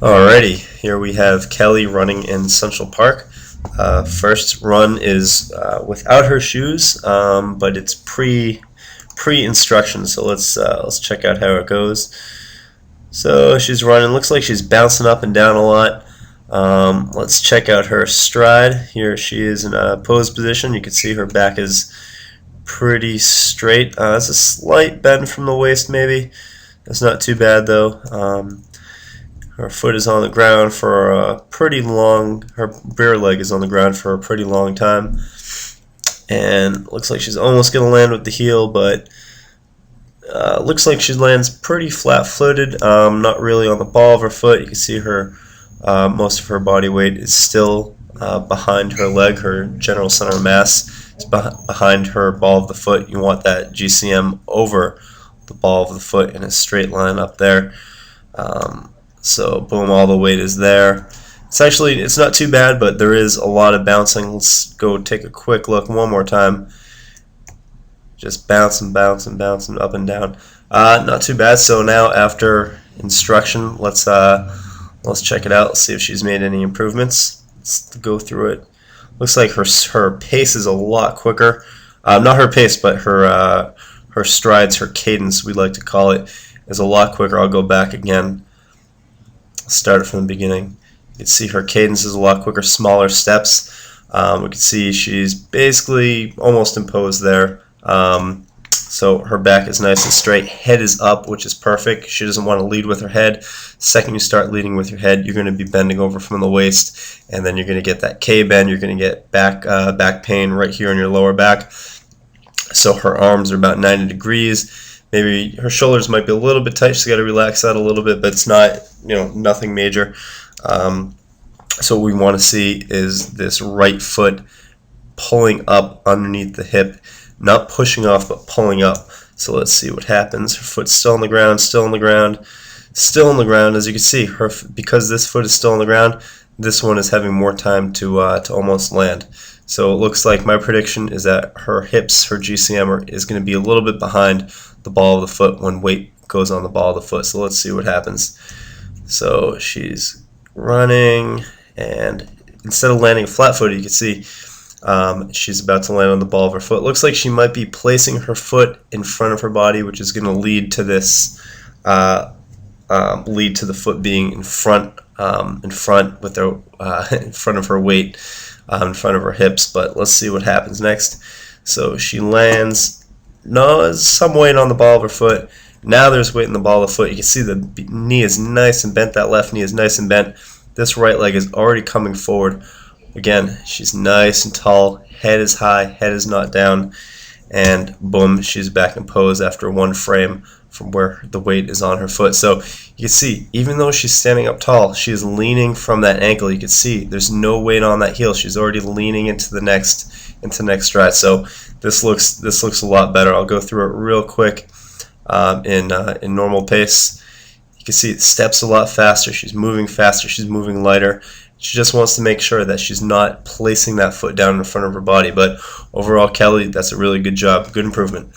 Alrighty, here we have Kelly running in Central Park. First run is without her shoes, but it's pre-instruction. So let's check out how it goes. So she's running. Looks like she's bouncing up and down a lot. Let's check out her stride. Here she is in a pose position. You can see her back is pretty straight. There's a slight bend from the waist, maybe. That's not too bad though. Her foot is on the ground for a pretty long, her rear leg is on the ground for a pretty long time. And looks like she's almost going to land with the heel, but looks like she lands pretty flat-footed, not really on the ball of her foot. You can see her, most of her body weight is still behind her leg. Her general center of mass is behind her ball of the foot. You want that GCM over the ball of the foot in a straight line up there. So boom, all the weight is there. It's not too bad, but there is a lot of bouncing. Let's go take a quick look one more time. Just bouncing, bouncing, bouncing up and down. Not too bad. So now after instruction, let's check it out. Let's see if she's made any improvements. Let's go through it. Looks like her pace is a lot quicker. Not her pace, but her strides, her cadence, we like to call it, is a lot quicker. I'll go back again. Start it from the beginning. You can see her cadence is a lot quicker, smaller steps. We can see she's basically almost imposed there. So her back is nice and straight. Head is up, which is perfect. She doesn't want to lead with her head. Second you start leading with your head, you're going to be bending over from the waist, and then you're going to get that K bend. You're going to get back pain right here in your lower back. So her arms are about 90 degrees. Maybe her shoulders might be a little bit tight. She's got to relax that a little bit, but it's not, nothing major. So what we want to see is this right foot pulling up underneath the hip, not pushing off, but pulling up. So let's see what happens. Her foot's still on the ground, still on the ground, still on the ground. As you can see, because this foot is still on the ground, this one is having more time to almost land. So it looks like my prediction is that her hips, her GCM, is going to be a little bit behind the ball of the foot when weight goes on the ball of the foot. So let's see what happens. So she's running, and instead of landing flat-footed, you can see she's about to land on the ball of her foot. Looks like she might be placing her foot in front of her body, which is going to lead to this, lead to the foot being in front with her, in front of her weight, in front of her hips. But let's see what happens next. So she lands. No, there's some weight on the ball of her foot. Now there's weight in the ball of the foot. You can see the knee is nice and bent. That left knee is nice and bent. This right leg is already coming forward. Again, she's nice and tall. Head is high. Head is not down. And boom, she's back in pose after one frame from where the weight is on her foot. So you can see, even though she's standing up tall, she is leaning from that ankle. You can see there's no weight on that heel. She's already leaning into the next stride. So this looks a lot better. I'll go through it real quick in normal pace. You can see it steps a lot faster. She's moving faster. She's moving lighter. She just wants to make sure that she's not placing that foot down in front of her body. But overall, Kelly, that's a really good job. Good improvement.